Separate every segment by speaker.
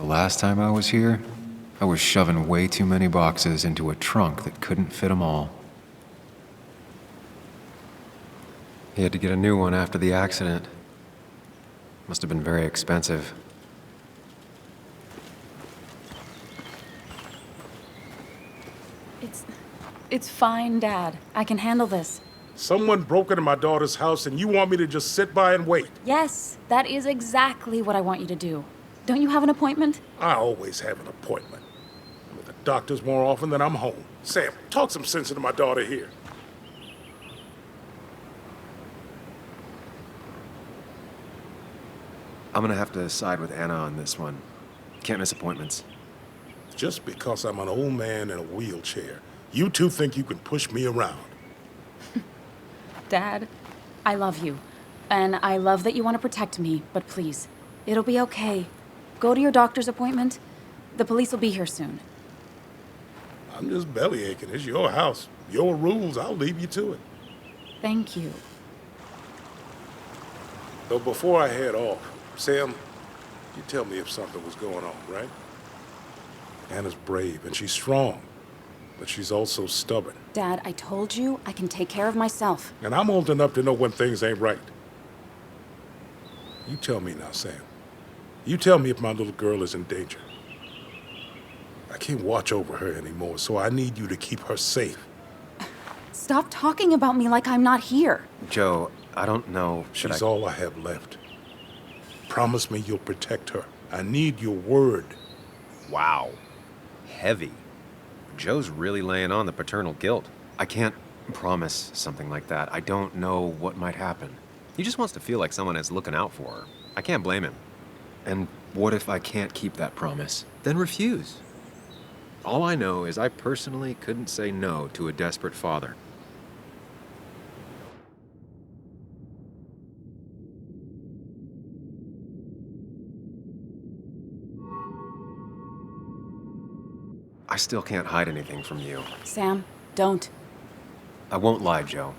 Speaker 1: The last time I was here, I was shoving way too many boxes into a trunk that couldn't fit them all. He had to get a new one after the accident. Must have been very expensive.
Speaker 2: It's fine, Dad. I can handle this.
Speaker 3: Someone broke into my daughter's house and you want me to just sit by and wait?
Speaker 2: Yes, that is exactly what I want you to do. Don't you have an appointment?
Speaker 3: I always have an appointment. I'm at the doctor's more often than I'm home. Sam, talk some sense into my daughter here.
Speaker 1: I'm gonna have to side with Anna on this one. Can't miss appointments.
Speaker 3: Just because I'm an old man in a wheelchair, you two think you can push me around.
Speaker 2: Dad, I love you. And I love that you want to protect me, but please, it'll be okay. Go to your doctor's appointment. The police will be here soon.
Speaker 3: I'm just belly aching. It's your house. Your rules, I'll leave you to it.
Speaker 2: Thank you.
Speaker 3: Though before I head off, Sam, you tell me if something was going on, right? Anna's brave and she's strong, but she's also stubborn.
Speaker 2: Dad, I told you I can take care of myself.
Speaker 3: And I'm old enough to know when things ain't right. You tell me now, Sam. You tell me if my little girl is in danger. I can't watch over her anymore, so I need you to keep her safe.
Speaker 2: Stop talking about me like I'm not here.
Speaker 1: Joe, I don't know.
Speaker 3: She's all I have left. Promise me you'll protect her. I need your word.
Speaker 4: Wow. Heavy. Joe's really laying on the paternal guilt.
Speaker 1: I can't promise something like that. I don't know what might happen.
Speaker 4: He just wants to feel like someone is looking out for her. I can't blame him.
Speaker 1: And what if I can't keep that promise?
Speaker 4: Then refuse. All I know is I personally couldn't say no to a desperate father.
Speaker 1: I still can't hide anything from you.
Speaker 2: Sam, don't.
Speaker 1: I won't lie, Joe.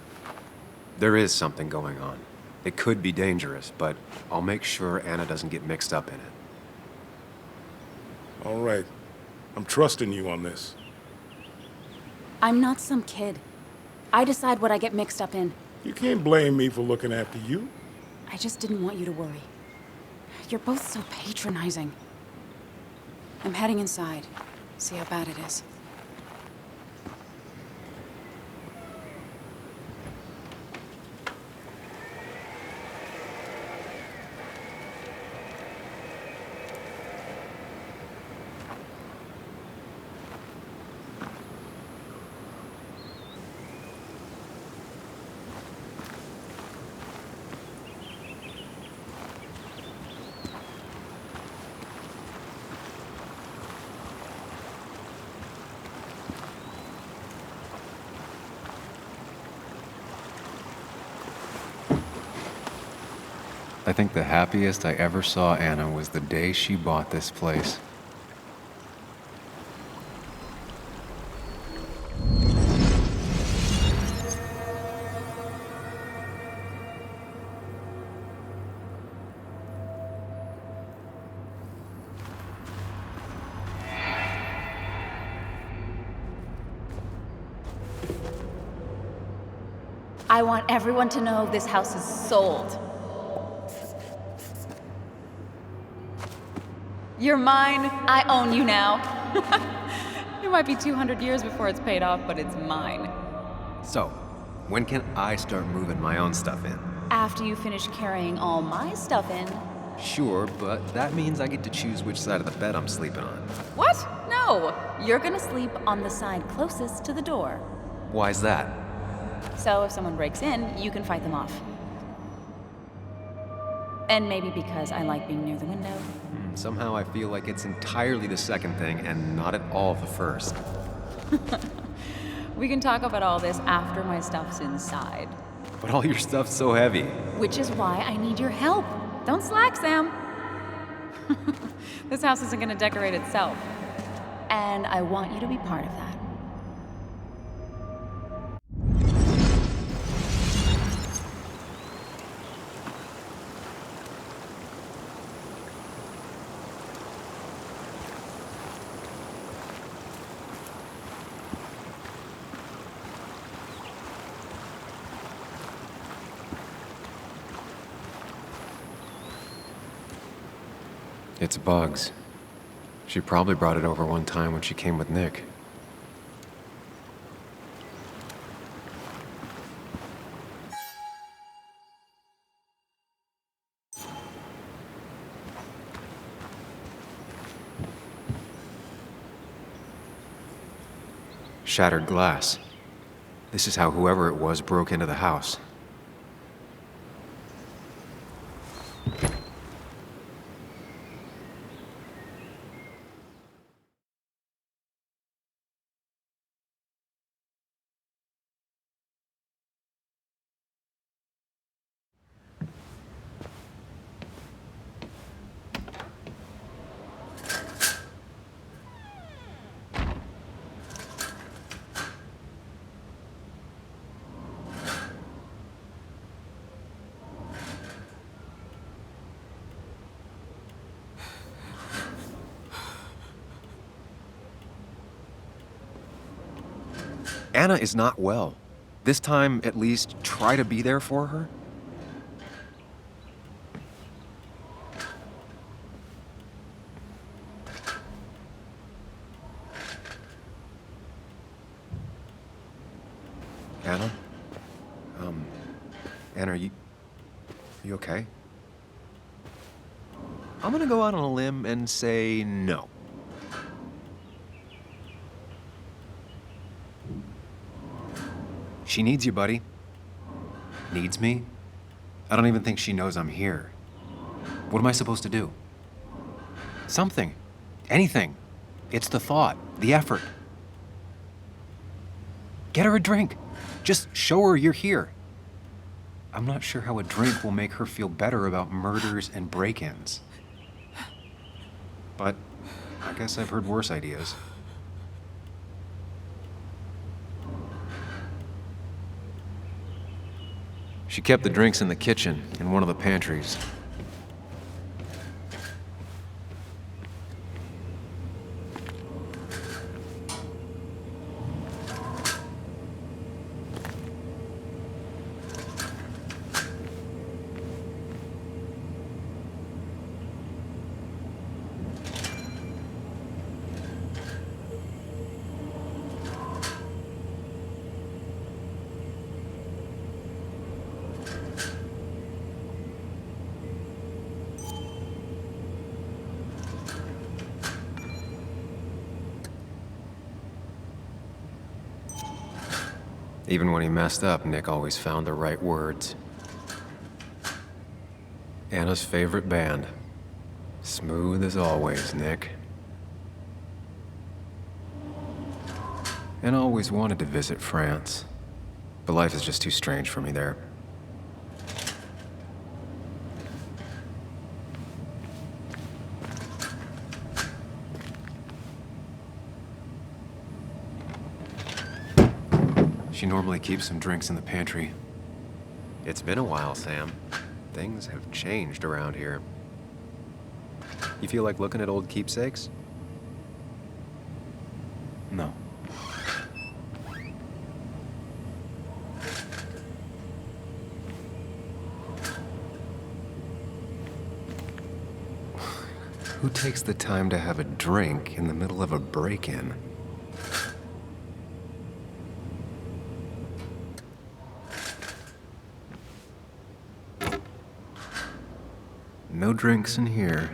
Speaker 1: There is something going on. It could be dangerous, but I'll make sure Anna doesn't get mixed up in it.
Speaker 3: All right. I'm trusting you on this.
Speaker 2: I'm not some kid. I decide what I get mixed up in.
Speaker 3: You can't blame me for looking after you.
Speaker 2: I just didn't want you to worry. You're both so patronizing. I'm heading inside. See how bad it is.
Speaker 1: I think the happiest I ever saw Anna was the day she bought this place.
Speaker 2: I want everyone to know this house is sold. You're mine. I own you now. It might be 200 years before it's paid off, but it's mine.
Speaker 4: So, when can I start moving my own stuff in?
Speaker 2: After you finish carrying all my stuff in.
Speaker 4: Sure, but that means I get to choose which side of the bed I'm sleeping on.
Speaker 2: What? No. You're gonna sleep on the side closest to the door.
Speaker 4: Why's that?
Speaker 2: So if someone breaks in, you can fight them off. And maybe because I like being near the window.
Speaker 4: Somehow I feel like it's entirely the second thing and not at all the first.
Speaker 2: We can talk about all this after my stuff's inside.
Speaker 4: But all your stuff's so heavy.
Speaker 2: Which is why I need your help. Don't slack, Sam. This house isn't gonna decorate itself. And I want you to be part of that.
Speaker 1: It's bugs. She probably brought it over one time when she came with Nick. Shattered glass. This is how whoever it was broke into the house. Anna is not well. This time, at least, try to be there for her. Anna? Anna, are you okay? I'm gonna go out on a limb and say no. She needs you, buddy. Needs me? I don't even think she knows I'm here. What am I supposed to do? Something. Anything. It's the thought, the effort. Get her a drink. Just show her you're here. I'm not sure how a drink will make her feel better about murders and break-ins. But I guess I've heard worse ideas. She kept the drinks in the kitchen, in one of the pantries. Even when he messed up, Nick always found the right words. Anna's favorite band. Smooth as always, Nick. Anna always wanted to visit France, but life is just too strange for me there. She normally keeps some drinks in the pantry. It's been a while, Sam. Things have changed around here. You feel like looking at old keepsakes? No. Who takes the time to have a drink in the middle of a break-in? No drinks in here.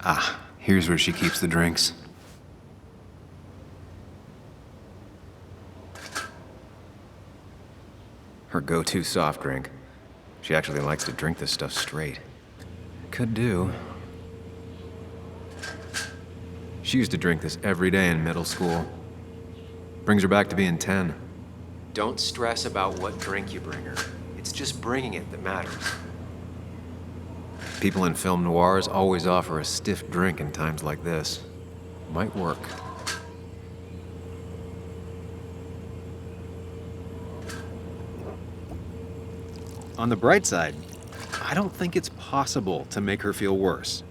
Speaker 1: Ah, here's where she keeps the drinks. Her go-to soft drink. She actually likes to drink this stuff straight. Could do. She used to drink this every day in middle school. Brings her back to being 10. Don't stress about what drink you bring her. It's just bringing it that matters. People in film noirs always offer a stiff drink in times like this. Might work. On the bright side, I don't think it's possible to make her feel worse.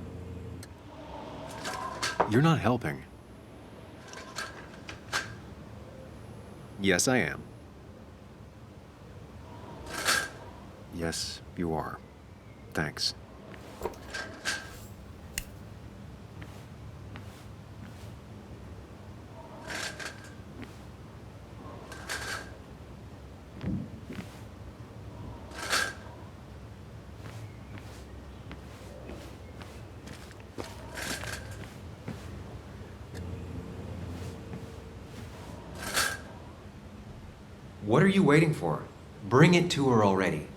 Speaker 1: You're not helping.
Speaker 4: Yes, I am.
Speaker 1: Yes, you are. Thanks.
Speaker 5: What are you waiting for? Bring it to her already.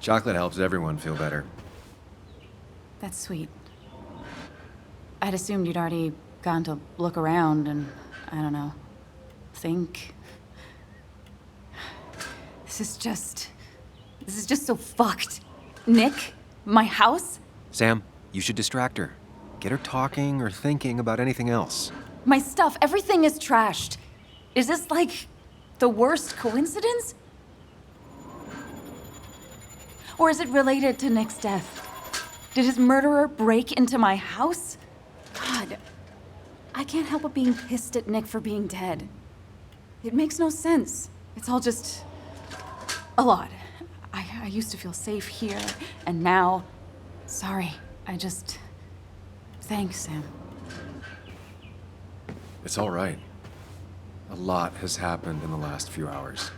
Speaker 1: Chocolate helps everyone feel better.
Speaker 2: That's sweet. I'd assumed you'd already gone to look around and, I don't know, think. This is just so fucked. Nick? My house?
Speaker 1: Sam, you should distract her. Get her talking or thinking about anything else.
Speaker 2: My stuff, everything is trashed. Is this like the worst coincidence? Or is it related to Nick's death? Did his murderer break into my house? God, I can't help but being pissed at Nick for being dead. It makes no sense. It's all just a lot. I used to feel safe here, and now, sorry, thanks, Sam.
Speaker 1: It's all right. A lot has happened in the last few hours.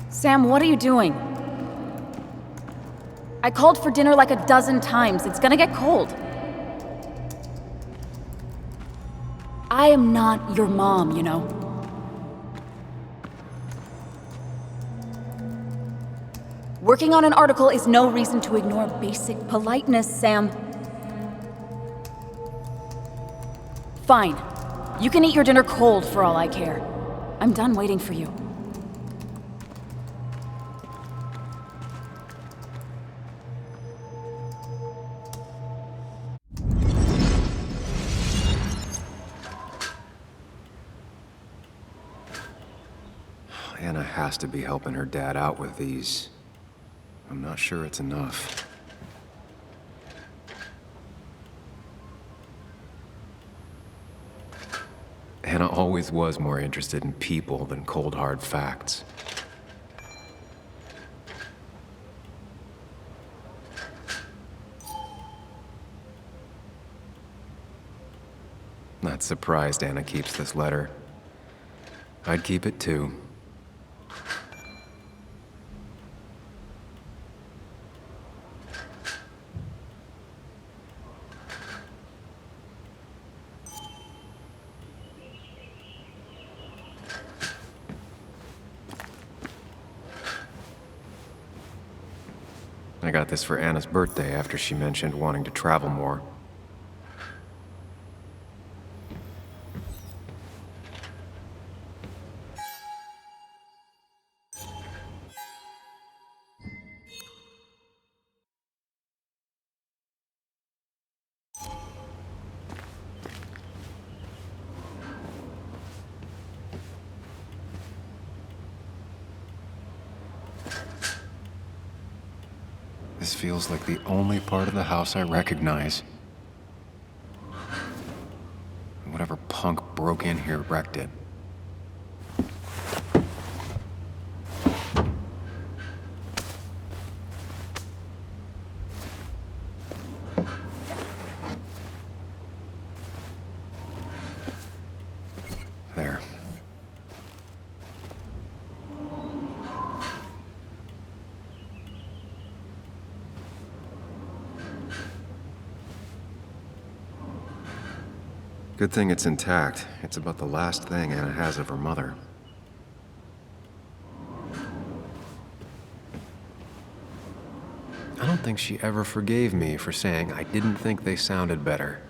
Speaker 2: Sam, what are you doing? I called for dinner like a dozen times. It's gonna get cold. I am not your mom, you know. Working on an article is no reason to ignore basic politeness, Sam. Fine. You can eat your dinner cold for all I care. I'm done waiting for you.
Speaker 1: Anna has to be helping her dad out with these. I'm not sure it's enough. Anna always was more interested in people than cold, hard facts. Not surprised Anna keeps this letter. I'd keep it too. I got this for Anna's birthday after she mentioned wanting to travel more. This feels like the only part of the house I recognize. Whatever punk broke in here wrecked it. There.
Speaker 4: Good thing it's intact. It's about the last thing Anna has of her mother.
Speaker 1: I don't think she ever forgave me for saying I didn't think they sounded better.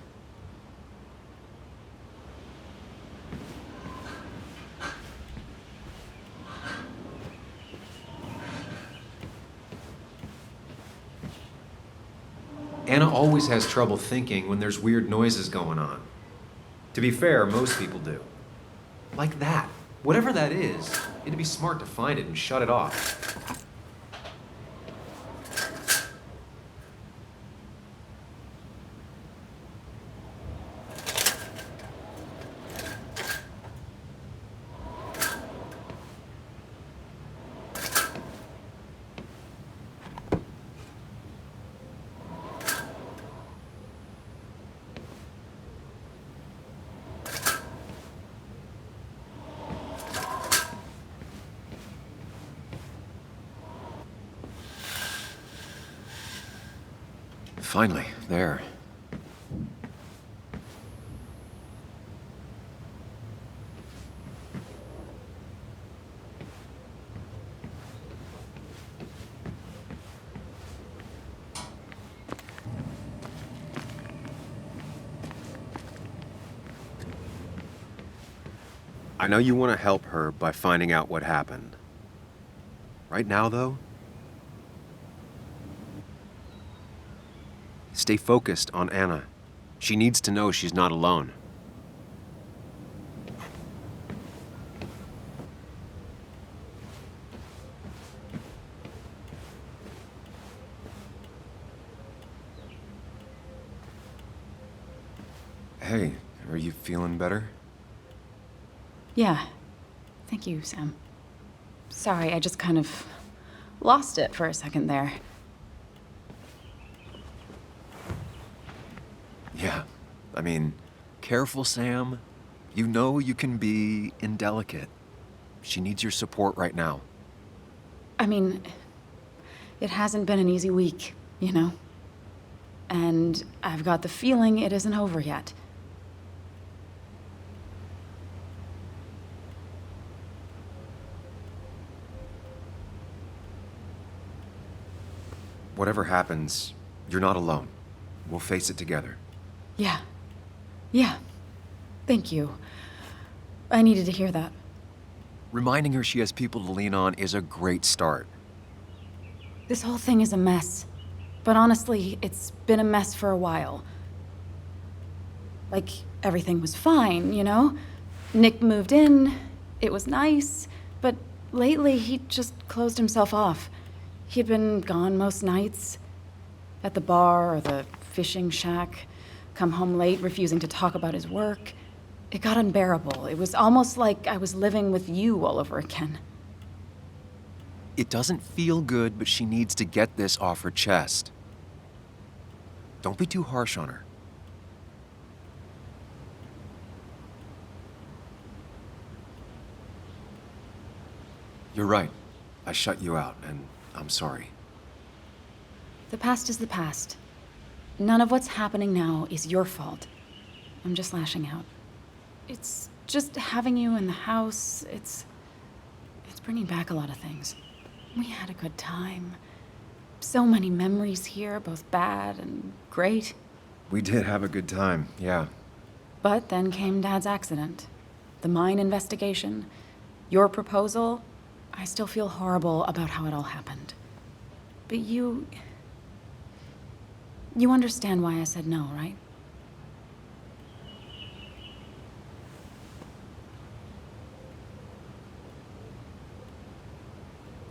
Speaker 1: Anna always has trouble thinking when there's weird noises going on. To be fair, most people do. Like that. Whatever that is, it'd be smart to find it and shut it off. Finally, there. I know you want to help her by finding out what happened. Right now, though, stay focused on Anna. She needs to know she's not alone. Hey, are you feeling better?
Speaker 2: Yeah. Thank you, Sam. Sorry, I just kind of lost it for a second there.
Speaker 1: Yeah, I mean, careful, Sam. You know you can be indelicate. She needs your support right now.
Speaker 2: I mean, it hasn't been an easy week, you know? And I've got the feeling it isn't over yet.
Speaker 1: Whatever happens, you're not alone. We'll face it together.
Speaker 2: Yeah. Yeah. Thank you. I needed to hear that.
Speaker 1: Reminding her she has people to lean on is a great start.
Speaker 2: This whole thing is a mess. But honestly, it's been a mess for a while. Like, everything was fine, you know? Nick moved in, it was nice, but lately he just closed himself off. He'd been gone most nights. At the bar or the fishing shack. Come home late, refusing to talk about his work. It got unbearable. It was almost like I was living with you all over again.
Speaker 1: It doesn't feel good, but she needs to get this off her chest. Don't be too harsh on her. You're right. I shut you out, and I'm sorry.
Speaker 2: The past is the past. None of what's happening now is your fault. I'm just lashing out. It's just having you in the house, it's bringing back a lot of things. We had a good time. So many memories here, both bad and great.
Speaker 1: We did have a good time, yeah.
Speaker 2: But then came Dad's accident. The mine investigation. Your proposal. I still feel horrible about how it all happened. But you understand why I said no, right?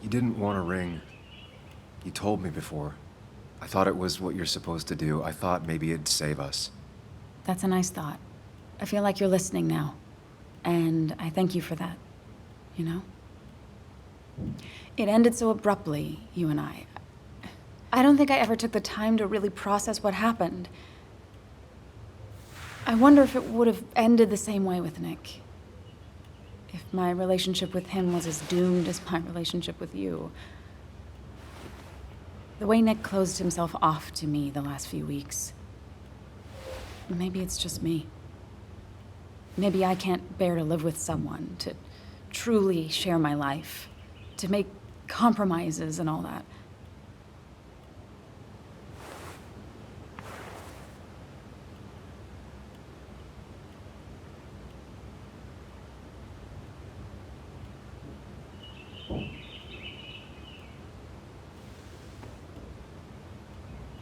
Speaker 1: You didn't want a ring. You told me before. I thought it was what you're supposed to do. I thought maybe it'd save us.
Speaker 2: That's a nice thought. I feel like you're listening now. And I thank you for that. You know? It ended so abruptly, you and I. I don't think I ever took the time to really process what happened. I wonder if it would have ended the same way with Nick. If my relationship with him was as doomed as my relationship with you. The way Nick closed himself off to me the last few weeks. Maybe it's just me. Maybe I can't bear to live with someone, to truly share my life, to make compromises and all that.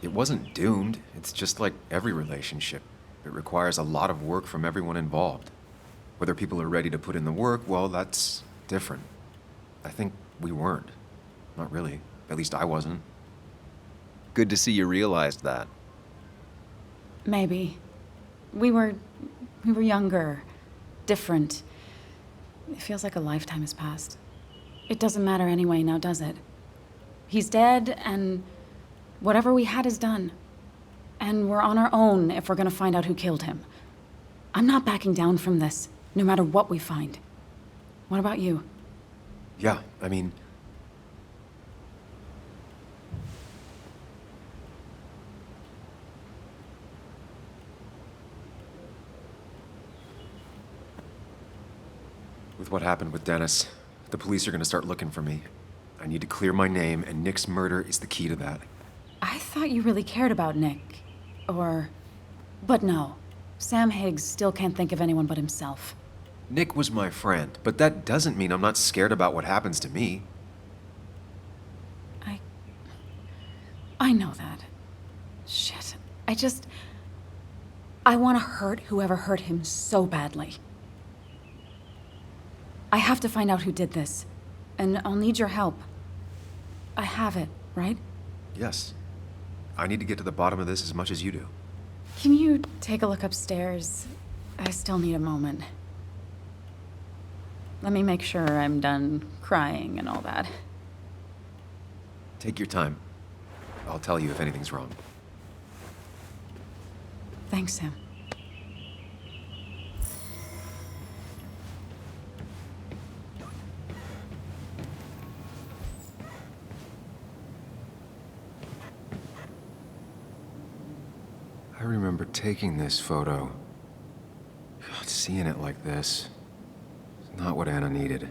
Speaker 1: It wasn't doomed. It's just like every relationship. It requires a lot of work from everyone involved. Whether people are ready to put in the work, well, that's different. I think we weren't. Not really. At least I wasn't. Good to see you realized that.
Speaker 2: Maybe. We were younger, different. It feels like a lifetime has passed. It doesn't matter anyway now, does it? He's dead, and whatever we had is done. And we're on our own if we're gonna find out who killed him. I'm not backing down from this, no matter what we find. What about you?
Speaker 1: Yeah, I mean... With what happened with Dennis, the police are gonna start looking for me. I need to clear my name, and Nick's murder is the key to that.
Speaker 2: I thought you really cared about Nick. But no. Sam Higgs still can't think of anyone but himself.
Speaker 1: Nick was my friend, but that doesn't mean I'm not scared about what happens to me.
Speaker 2: I know that. Shit. I want to hurt whoever hurt him so badly. I have to find out who did this, and I'll need your help. I have it, right?
Speaker 1: Yes. I need to get to the bottom of this as much as you do.
Speaker 2: Can you take a look upstairs? I still need a moment. Let me make sure I'm done crying and all that.
Speaker 1: Take your time. I'll tell you if anything's wrong.
Speaker 2: Thanks, Sam.
Speaker 1: I remember taking this photo. God, seeing it like this. It's not what Anna needed.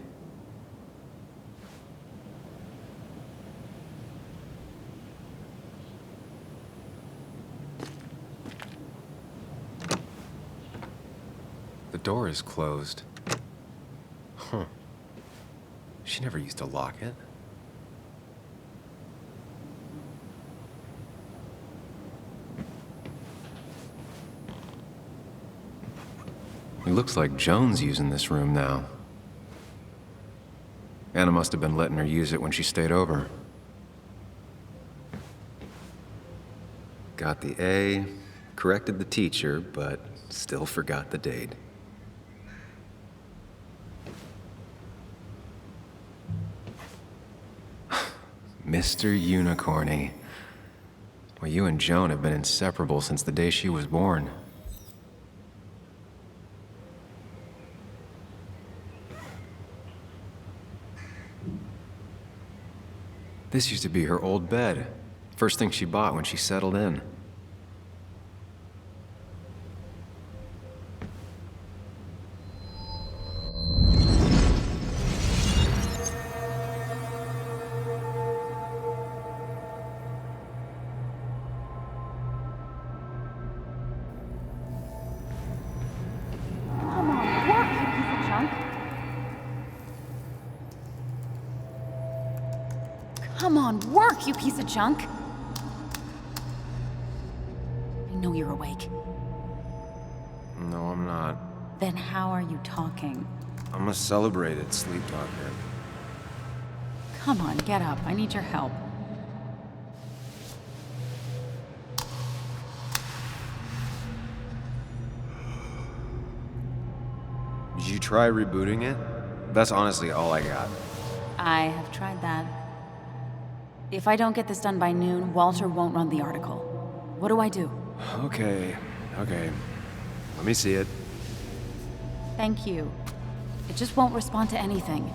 Speaker 1: The door is closed. Huh. She never used to lock it. It looks like Joan's using this room now. Anna must have been letting her use it when she stayed over. Got the A, corrected the teacher, but still forgot the date. Mr. Unicorny. Well, you and Joan have been inseparable since the day she was born. This used to be her old bed. First thing she bought when she settled in.
Speaker 2: Come on, work, you piece of junk. Come on, work, you piece of junk. I know you're awake.
Speaker 1: No, I'm not.
Speaker 2: Then how are you talking?
Speaker 1: I'm a celebrated sleep talker.
Speaker 2: Come on, get up. I need your help.
Speaker 1: Did you try rebooting it? That's honestly all I got.
Speaker 2: I have tried that. If I don't get this done by noon, Walter won't run the article. What do I do?
Speaker 1: Okay. Let me see it.
Speaker 2: Thank you. It just won't respond to anything.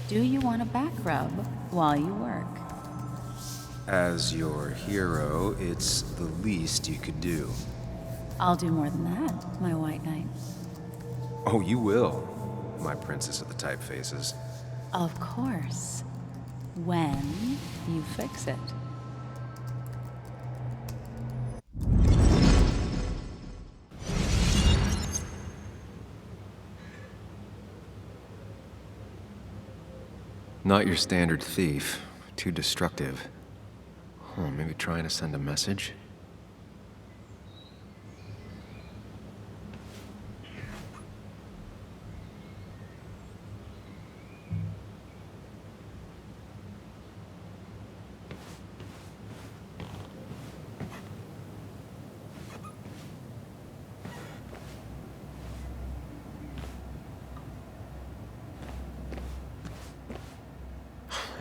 Speaker 2: Do you want a back rub while you work?
Speaker 1: As your hero, it's the least you could do.
Speaker 2: I'll do more than that, my white knight.
Speaker 4: Oh, you will, my princess of the typefaces.
Speaker 2: Of course. When you fix it.
Speaker 4: Not your standard thief. Too destructive. Oh, maybe trying to send a message?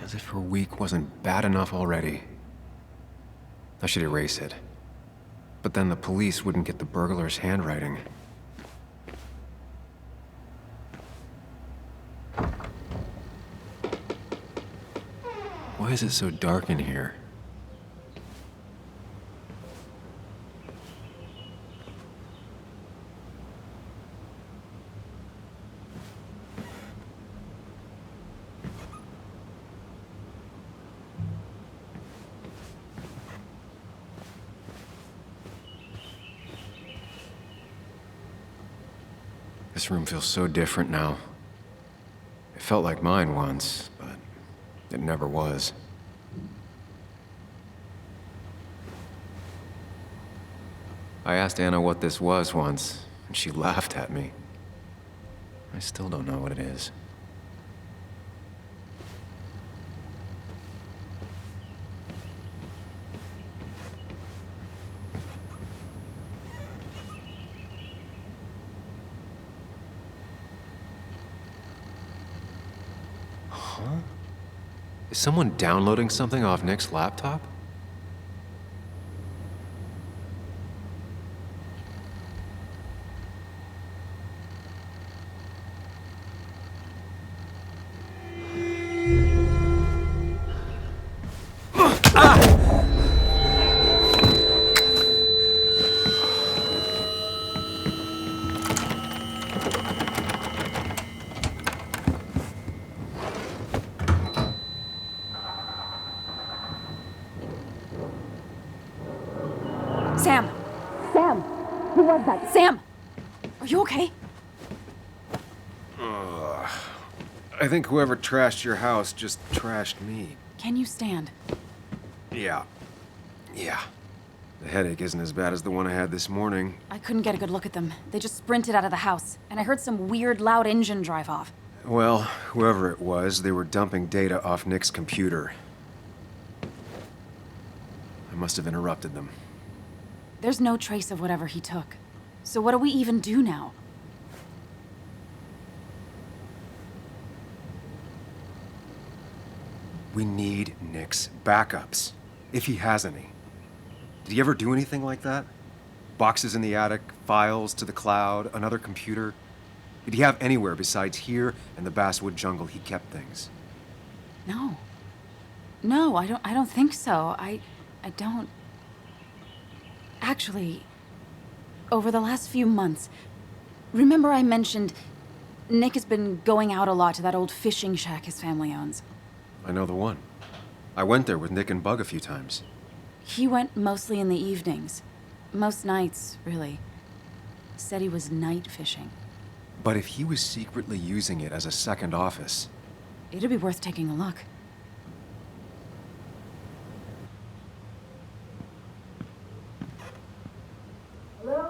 Speaker 4: As if her week wasn't bad enough already. I should erase it. But then the police wouldn't get the burglar's handwriting. Why is it so dark in here? This room feels so different now. It felt like mine once, but it never was. I asked Anna what this was once, and she laughed at me. I still don't know what it is. Is someone downloading something off Nick's laptop?
Speaker 2: Sam! Sam! Who was that? Sam! Are you okay?
Speaker 4: I think whoever trashed your house just trashed me.
Speaker 2: Can you stand?
Speaker 4: Yeah. The headache isn't as bad as the one I had this morning.
Speaker 2: I couldn't get a good look at them. They just sprinted out of the house, and I heard some weird, loud engine drive off.
Speaker 4: Well, whoever it was, they were dumping data off Nick's computer. I must have interrupted them.
Speaker 2: There's no trace of whatever he took. So what do we even do now?
Speaker 4: We need Nick's backups, if he has any. Did he ever do anything like that? Boxes in the attic, files to the cloud, another computer? Did he have anywhere besides here and the Basswood jungle he kept things?
Speaker 2: No. No, I don't think so. I don't... Actually, over the last few months, remember I mentioned Nick has been going out a lot to that old fishing shack his family owns.
Speaker 4: I know the one. I went there with Nick and Bug a few times.
Speaker 2: He went mostly in the evenings. Most nights, really. Said he was night fishing.
Speaker 4: But if he was secretly using it as a second office...
Speaker 2: It'd be worth taking a look.
Speaker 6: Hello?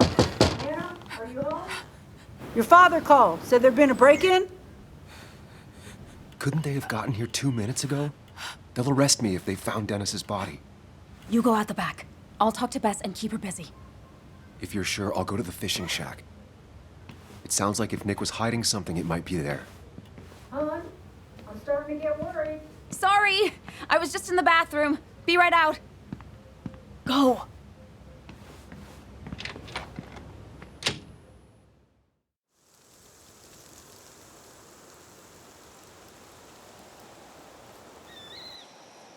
Speaker 6: Anna? Are you home? Your father called. Said there'd been a break-in?
Speaker 4: Couldn't they have gotten here 2 minutes ago? They'll arrest me if they found Dennis's body.
Speaker 2: You go out the back. I'll talk to Bess and keep her busy.
Speaker 4: If you're sure, I'll go to the fishing shack. It sounds like if Nick was hiding something, it might be there.
Speaker 6: Hon, I'm starting to get worried.
Speaker 2: Sorry! I was just in the bathroom. Be right out. Go!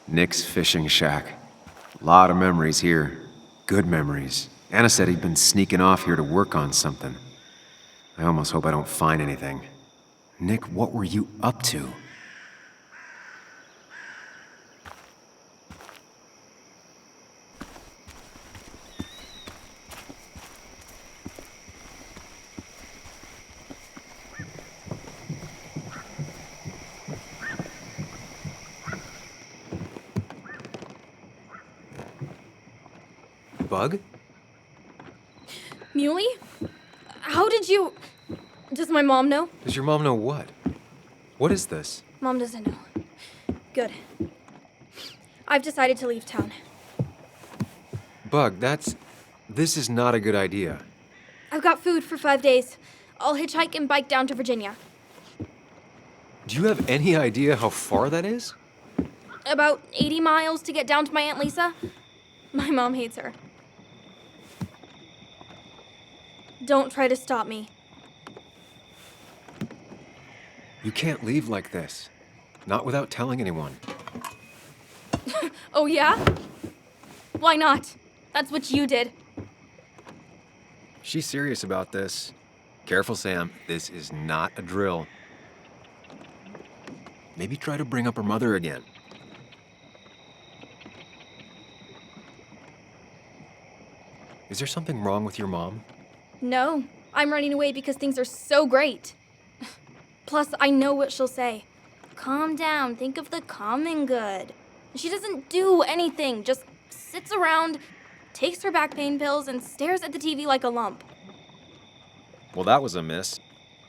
Speaker 4: Nick's fishing shack. Lot of memories here. Good memories.
Speaker 1: Anna said he'd been sneaking off here to work on something. I almost hope I don't find anything. Nick, what were you up to? Bug?
Speaker 7: Muley? How did you... Does my mom know?
Speaker 1: Does your mom know what? What is this?
Speaker 7: Mom doesn't know. Good. I've decided to leave town.
Speaker 1: Bug, this is not a good idea.
Speaker 7: I've got food for 5 days. I'll hitchhike and bike down to Virginia.
Speaker 1: Do you have any idea how far that is?
Speaker 7: About 80 miles to get down to my Aunt Lisa. My mom hates her. Don't try to stop me.
Speaker 1: You can't leave like this. Not without telling anyone.
Speaker 7: Oh, yeah? Why not? That's what you did.
Speaker 1: She's serious about this. Careful, Sam. This is not a drill. Maybe try to bring up her mother again. Is there something wrong with your mom?
Speaker 7: No, I'm running away because things are so great. Plus, I know what she'll say. Calm down, think of the common good. She doesn't do anything, just sits around, takes her back pain pills, and stares at the TV like a lump.
Speaker 1: Well, that was a miss.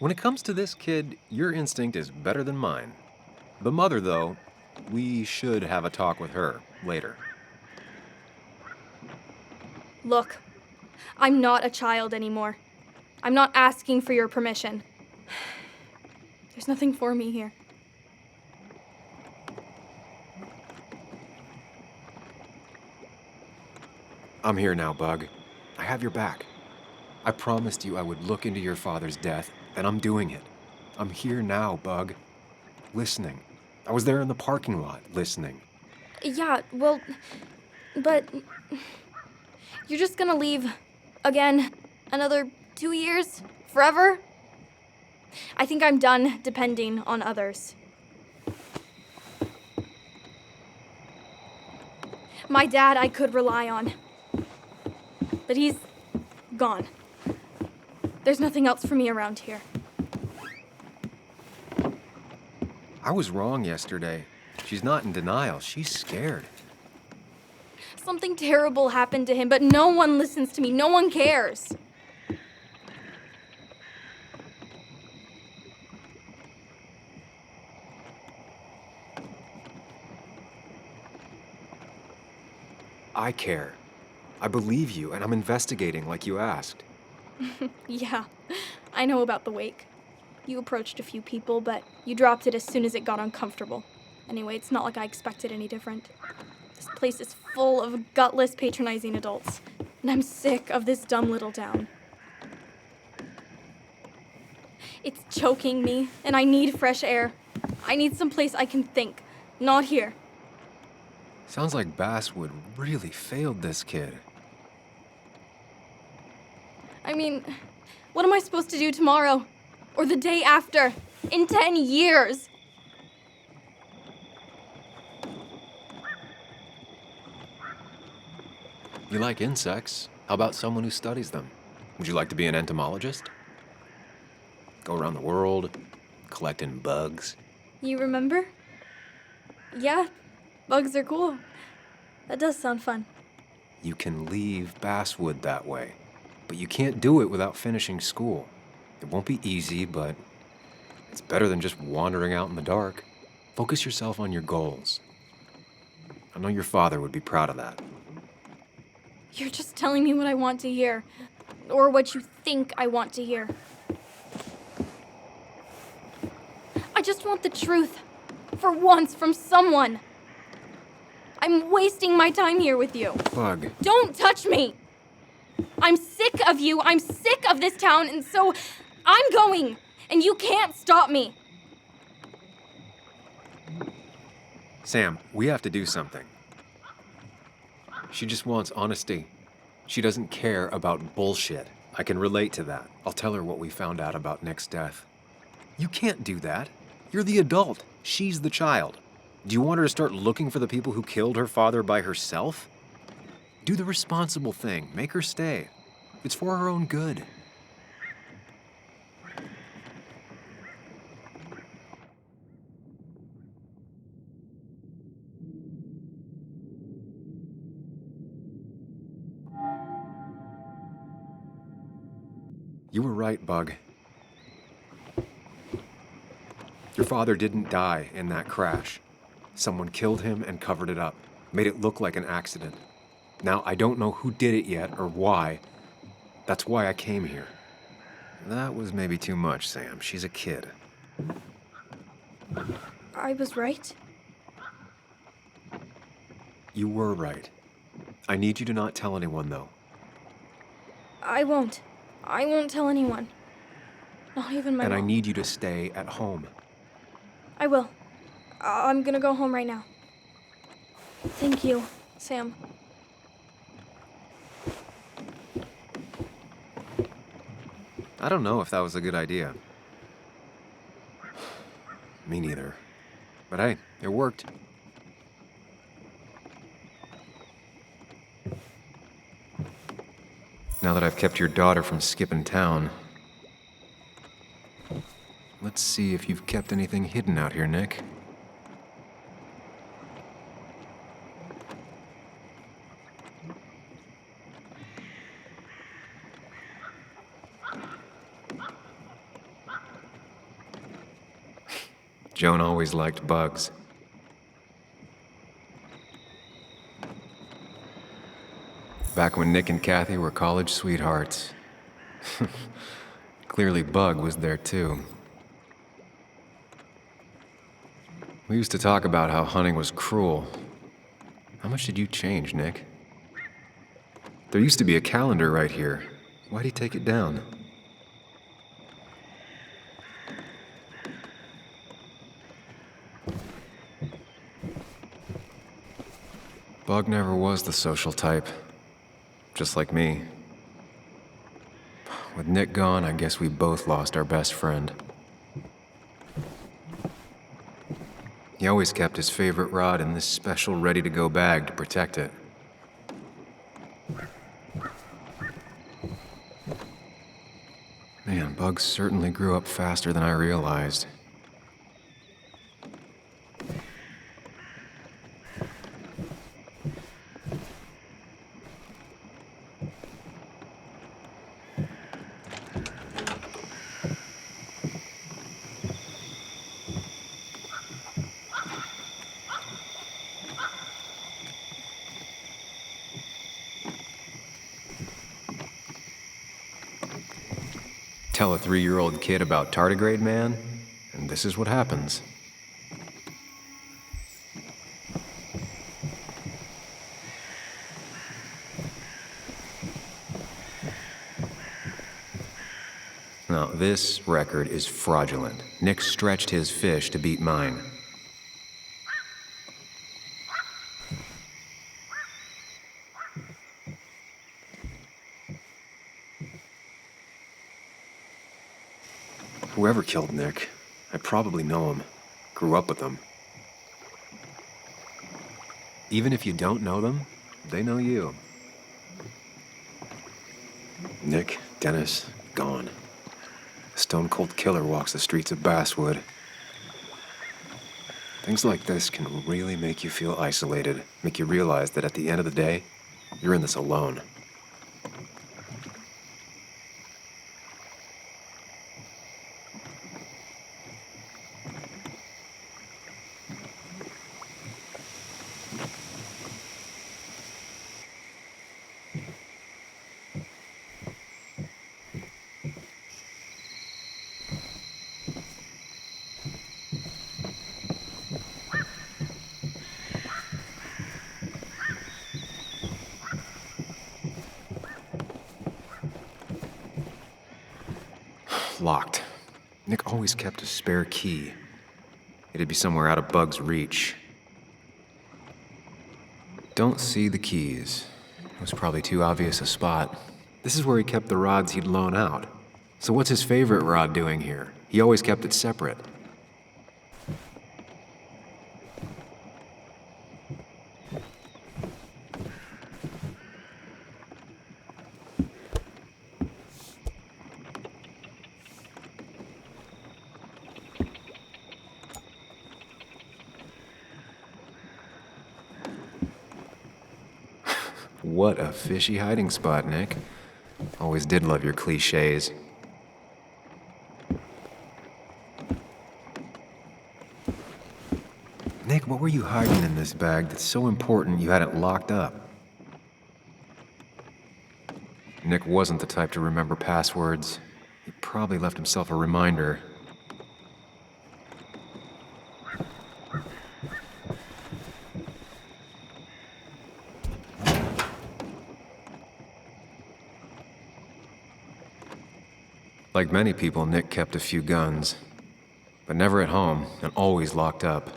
Speaker 1: When it comes to this kid, your instinct is better than mine. The mother, though, we should have a talk with her later.
Speaker 7: Look, I'm not a child anymore. I'm not asking for your permission. There's nothing for me here.
Speaker 1: I'm here now, Bug. I have your back. I promised you I would look into your father's death, and I'm doing it. I'm here now, Bug. Listening. I was there in the parking lot, listening.
Speaker 7: Yeah, well, but you're just gonna leave again another 2 years? Forever? I think I'm done depending on others. My dad I could rely on, but he's gone. There's nothing else for me around here.
Speaker 1: I was wrong yesterday. She's not in denial. She's scared.
Speaker 7: Something terrible happened to him, but no one listens to me. No one cares.
Speaker 1: I care. I believe you, and I'm investigating like you asked.
Speaker 7: Yeah, I know about the wake. You approached a few people, but you dropped it as soon as it got uncomfortable. Anyway, it's not like I expected any different. This place is full of gutless, patronizing adults, and I'm sick of this dumb little town. It's choking me, and I need fresh air. I need some place I can think, not here.
Speaker 1: Sounds like Basswood really failed this kid.
Speaker 7: I mean, what am I supposed to do tomorrow? Or the day after? In 10 years?
Speaker 1: You like insects? How about someone who studies them? Would you like to be an entomologist? Go around the world, collecting bugs?
Speaker 7: You remember? Yeah, bugs are cool. That does sound fun.
Speaker 1: You can leave Basswood that way, but you can't do it without finishing school. It won't be easy, but it's better than just wandering out in the dark. Focus yourself on your goals. I know your father would be proud of that.
Speaker 7: You're just telling me what I want to hear. Or what you think I want to hear. I just want the truth. For once, from someone. I'm wasting my time here with you.
Speaker 1: Bug.
Speaker 7: Don't touch me! I'm sick of you, I'm sick of this town, and so I'm going, and you can't stop me.
Speaker 1: Sam, we have to do something. She just wants honesty. She doesn't care about bullshit. I can relate to that. I'll tell her what we found out about Nick's death. You can't do that. You're the adult. She's the child. Do you want her to start looking for the people who killed her father by herself? Do the responsible thing. Make her stay. It's for her own good. You were right, Bug. Your father didn't die in that crash. Someone killed him and covered it up, made it look like an accident. Now, I don't know who did it yet or why. That's why I came here. That was maybe too much, Sam. She's a kid.
Speaker 7: I was right.
Speaker 1: You were right. I need you to not tell anyone, though.
Speaker 7: I won't. I won't tell anyone. Not even my
Speaker 1: And I
Speaker 7: mom.
Speaker 1: need you to stay at home.
Speaker 7: I will. I'm gonna go home right now. Thank you, Sam.
Speaker 1: I don't know if that was a good idea. Me neither. But hey, it worked. Now that I've kept your daughter from skipping town, let's see if you've kept anything hidden out here, Nick. Joan always liked bugs. Back when Nick and Kathy were college sweethearts. Clearly Bug was there too. We used to talk about how hunting was cruel. How much did you change, Nick? There used to be a calendar right here. Why'd he take it down? Bug never was the social type. Just like me. With Nick gone, I guess we both lost our best friend. He always kept his favorite rod in this special ready-to-go bag to protect it. Man, Bug certainly grew up faster than I realized. Tell a 3-year-old kid about tardigrade man, and this is what happens. Now, this record is fraudulent. Nick stretched his fish to beat mine. Whoever killed Nick, I probably know him. Grew up with them. Even if you don't know them, they know you. Nick, Dennis, gone. A stone-cold killer walks the streets of Basswood. Things like this can really make you feel isolated, make you realize that at the end of the day, you're in this alone. Locked. Nick always kept a spare key. It'd be somewhere out of Bug's reach. Don't see the keys. It was probably too obvious a spot. This is where he kept the rods he'd loan out. So what's his favorite rod doing here? He always kept it separate. What a fishy hiding spot, Nick. Always did love your cliches. Nick, what were you hiding in this bag that's so important you had it locked up? Nick wasn't the type to remember passwords. He probably left himself a reminder. Like many people, Nick kept a few guns, but never at home and always locked up.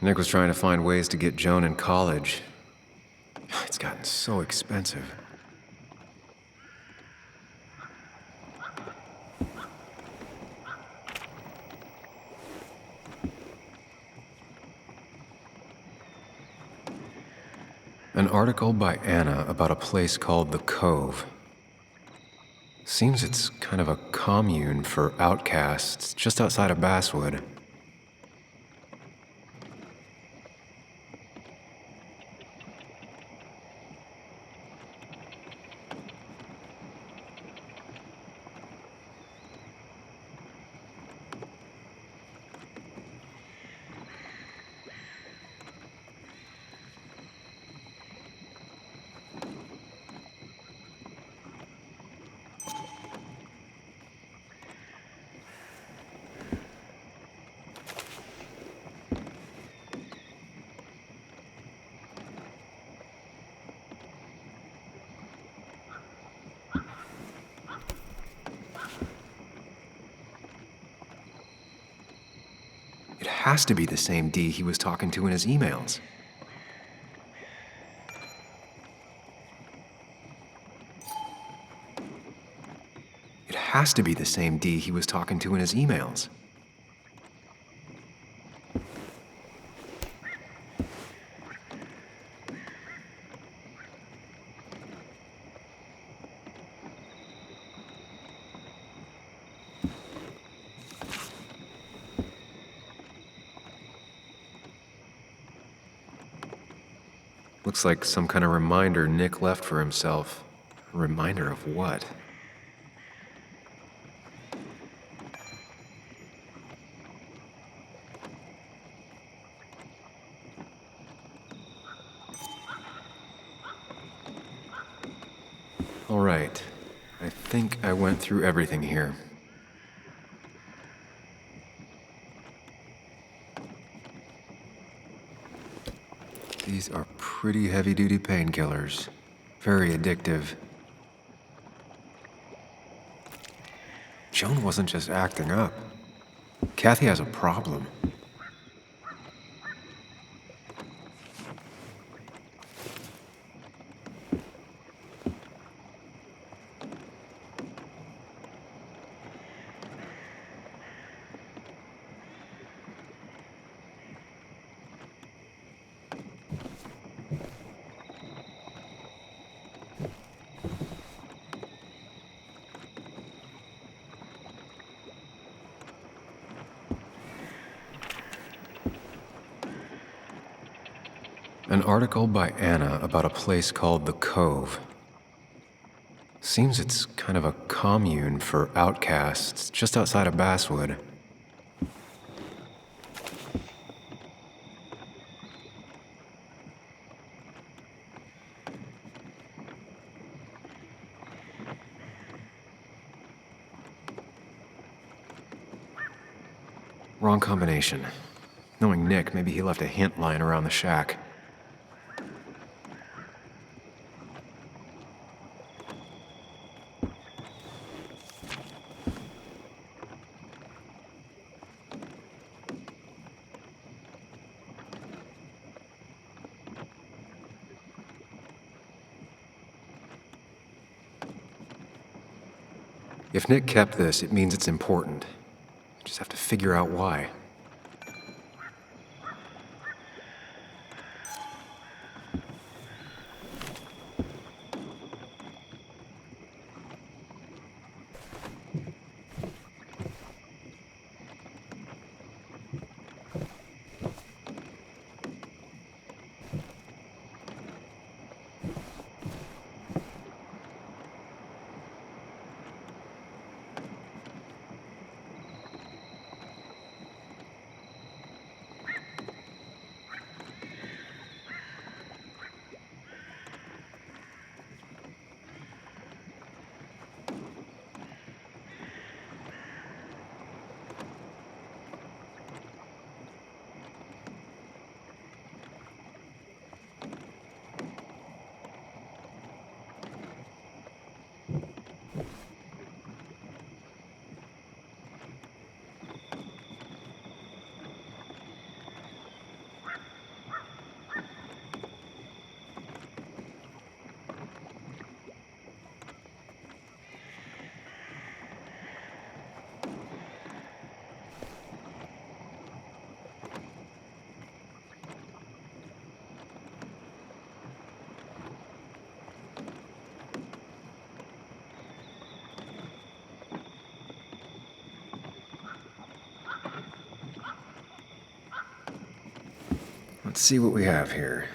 Speaker 1: Nick was trying to find ways to get Joan in college. It's gotten so expensive. An article by Anna about a place called the Cove. Seems it's kind of a commune for outcasts just outside of Basswood. It has to be the same D he was talking to in his emails. It has to be the same D he was talking to in his emails. Looks like some kind of reminder Nick left for himself. A reminder of what? All right. I think I went through everything here. These are pretty heavy-duty painkillers. Very addictive. Joan wasn't just acting up. Kathy has a problem. An article by Anna about a place called the Cove. Seems it's kind of a commune for outcasts just outside of Basswood. Wrong combination. Knowing Nick, maybe he left a hint lying around the shack.
Speaker 4: If Nick kept this, it means it's important. You just have to figure out why. Let's see what we have here.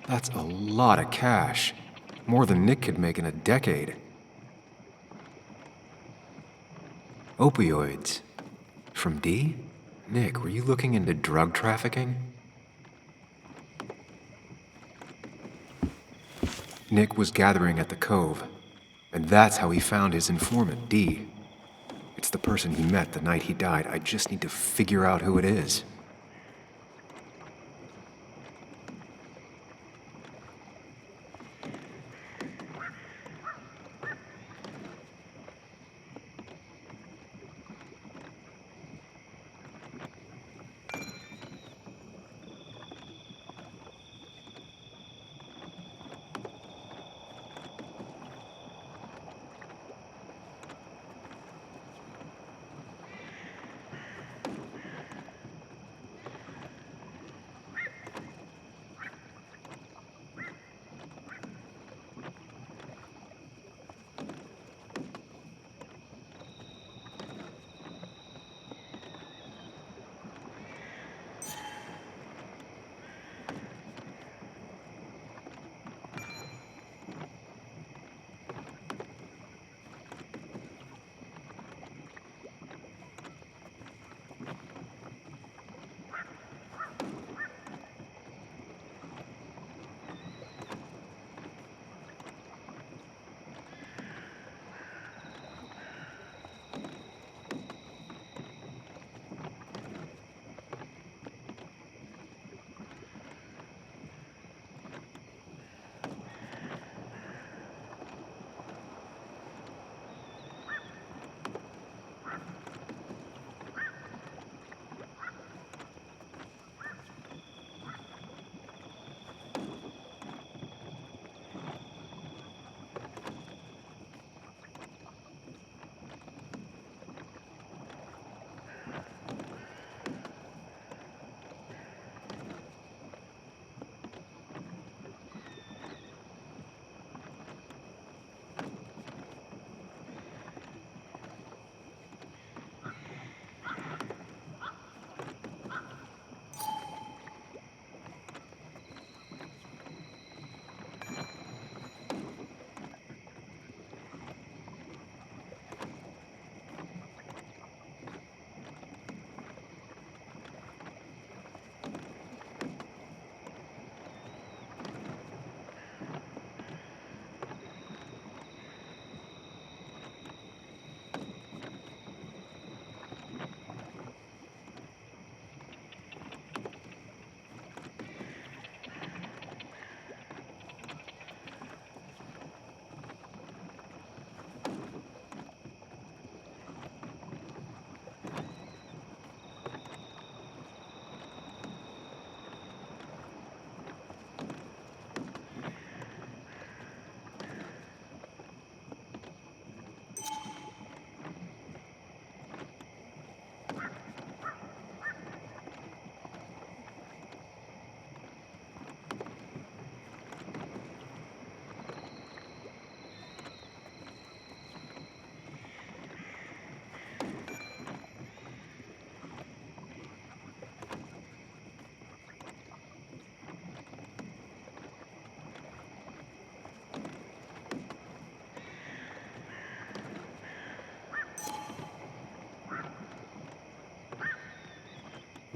Speaker 4: That's a lot of cash. More than Nick could make in a decade. Opioids. From D? Nick, were you looking into drug trafficking? Nick was gathering at the Cove, and that's how he found his informant, D. It's the person he met the night he died. I just need to figure out who it is.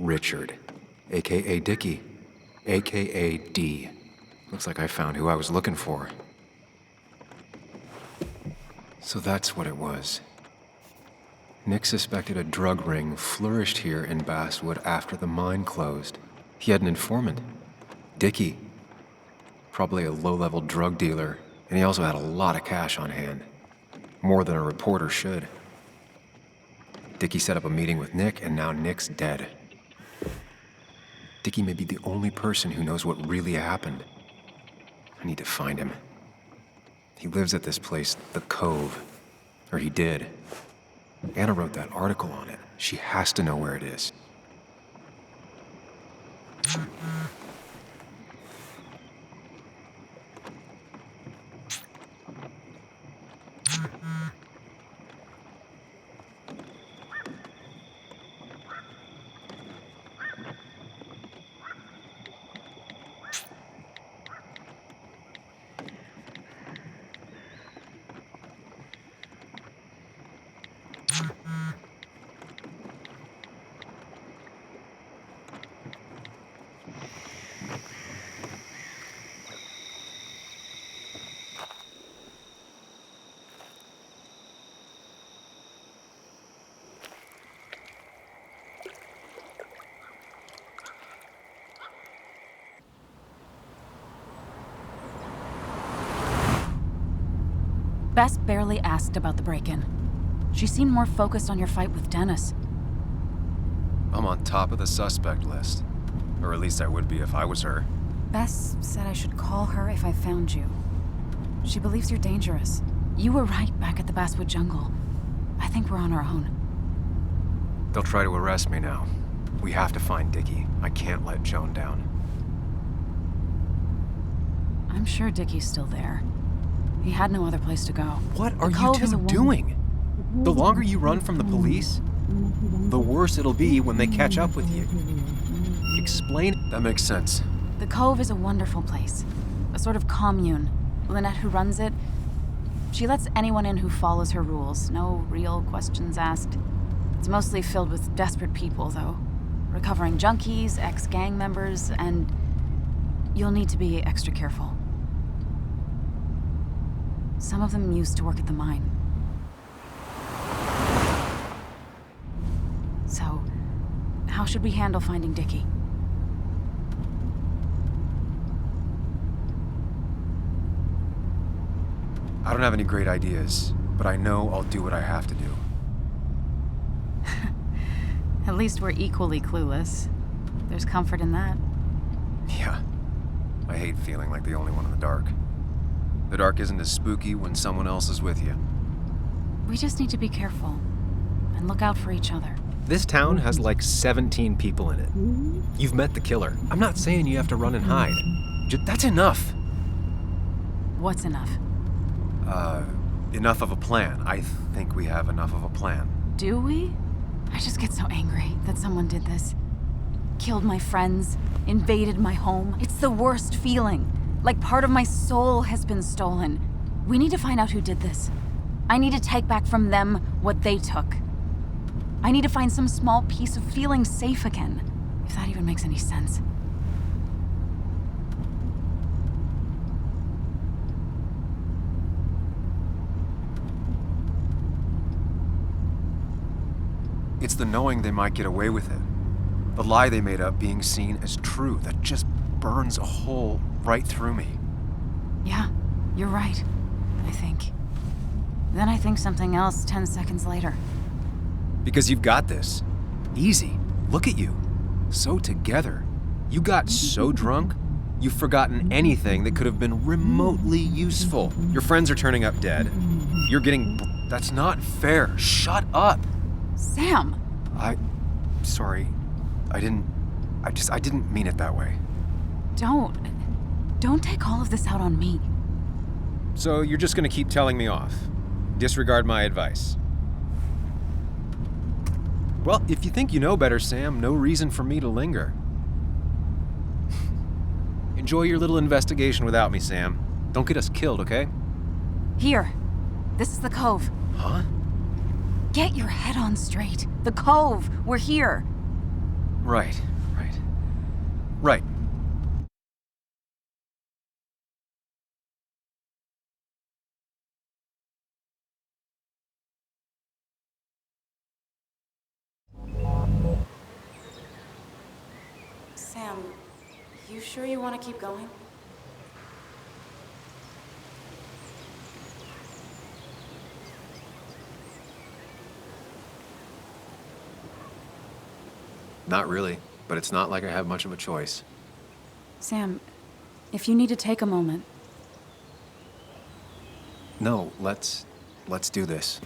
Speaker 1: Richard, aka Dickie, aka D. Looks like I found who I was looking for. So that's what it was. Nick suspected a drug ring flourished here in Basswood after the mine closed. He had an informant, Dickie. Probably a low-level drug dealer, and he also had a lot of cash on hand. More than a reporter should. Dickie set up a meeting with Nick, and now Nick's dead. Dickie may be the only person who knows what really happened. I need to find him. He lives at this place, The Cove. Or he did. Anna wrote that article on it. She has to know where it is.
Speaker 2: Bess barely asked about the break-in. She seemed more focused on your fight with Dennis.
Speaker 1: I'm on top of the suspect list. Or at least I would be if I was her.
Speaker 2: Bess said I should call her if I found you. She believes you're dangerous. You were right back at the Basswood jungle. I think we're on our own.
Speaker 1: They'll try to arrest me now. We have to find Dickie. I can't let Joan down.
Speaker 2: I'm sure Dickie's still there. He had no other place to go.
Speaker 1: What are
Speaker 2: The
Speaker 1: you
Speaker 2: Cove is
Speaker 1: two
Speaker 2: a woman.
Speaker 1: doing? The longer you run from the police, the worse it'll be when they catch up with you. Explain. That makes sense.
Speaker 2: The Cove is a wonderful place. A sort of commune. Lynette, who runs it, she lets anyone in who follows her rules. No real questions asked. It's mostly filled with desperate people, though. Recovering junkies, ex-gang members, and you'll need to be extra careful. Some of them used to work at the mine. So, how should we handle finding Dickie?
Speaker 1: I don't have any great ideas, but I know I'll do what I have to do.
Speaker 2: At least we're equally clueless. There's comfort in that.
Speaker 1: Yeah. I hate feeling like the only one in the dark. The dark isn't as spooky when someone else is with you.
Speaker 2: We just need to be careful and look out for each other.
Speaker 1: This town has like 17 people in it. You've met the killer. I'm not saying you have to run and hide. That's enough.
Speaker 2: What's enough?
Speaker 1: Enough of a plan. I think we have enough of a plan.
Speaker 2: Do we? I just get so angry that someone did this. Killed my friends, invaded my home. It's the worst feeling. Like part of my soul has been stolen. We need to find out who did this. I need to take back from them what they took. I need to find some small piece of feeling safe again, if that even makes any sense.
Speaker 1: It's the knowing they might get away with it. The lie they made up being seen as true that just burns a hole right through me.
Speaker 2: Yeah, you're right, I think. Then I think something else 10 seconds later.
Speaker 1: Because you've got this. Easy. Look at you. So together. You got so drunk, you've forgotten anything that could have been remotely useful. Your friends are turning up dead. You're getting... That's not fair. Shut up.
Speaker 2: Sam!
Speaker 1: Sorry. I didn't mean it that way.
Speaker 2: Don't take all of this out on me.
Speaker 1: So you're just gonna keep telling me off? Disregard my advice? Well, if you think you know better, Sam, no reason for me to linger. Enjoy your little investigation without me, Sam. Don't get us killed, okay?
Speaker 2: Here. This is the Cove.
Speaker 1: Huh?
Speaker 2: Get your head on straight. The Cove. We're here.
Speaker 4: Right, right. Right.
Speaker 2: Sam, you sure you want to keep going?
Speaker 1: Not really, but it's not like I have much of a choice.
Speaker 2: Sam, if you need to take a moment.
Speaker 1: No, let's do this.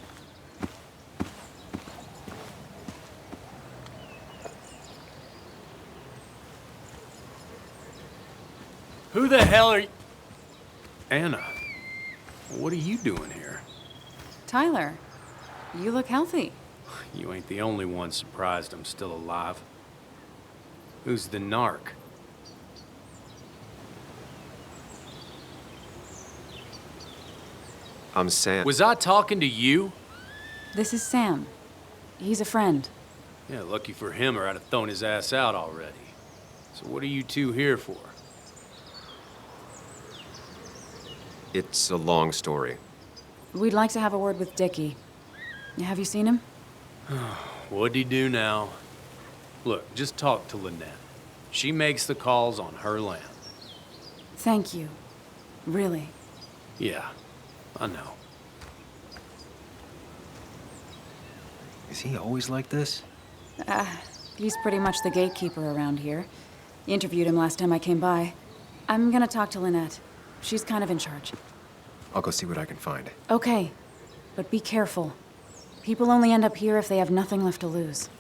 Speaker 8: Who the hell are you? Anna, what are you doing here?
Speaker 2: Tyler, you look healthy.
Speaker 8: You ain't the only one surprised I'm still alive. Who's the narc?
Speaker 4: I'm Sam.
Speaker 8: Was I talking to you?
Speaker 2: This is Sam. He's a friend.
Speaker 8: Yeah, lucky for him or I'd have thrown his ass out already. So what are you two here for?
Speaker 4: It's a long story.
Speaker 2: We'd like to have a word with Dickie. Have you seen him?
Speaker 8: What'd he do now? Look, just talk to Lynette. She makes the calls on her land.
Speaker 2: Thank you. Really.
Speaker 8: Yeah, I know.
Speaker 1: Is he always like this?
Speaker 2: He's pretty much the gatekeeper around here. Interviewed him last time I came by. I'm gonna talk to Lynette. She's kind of in charge.
Speaker 1: I'll go see what I can find.
Speaker 2: Okay, but be careful. People only end up here if they have nothing left to lose.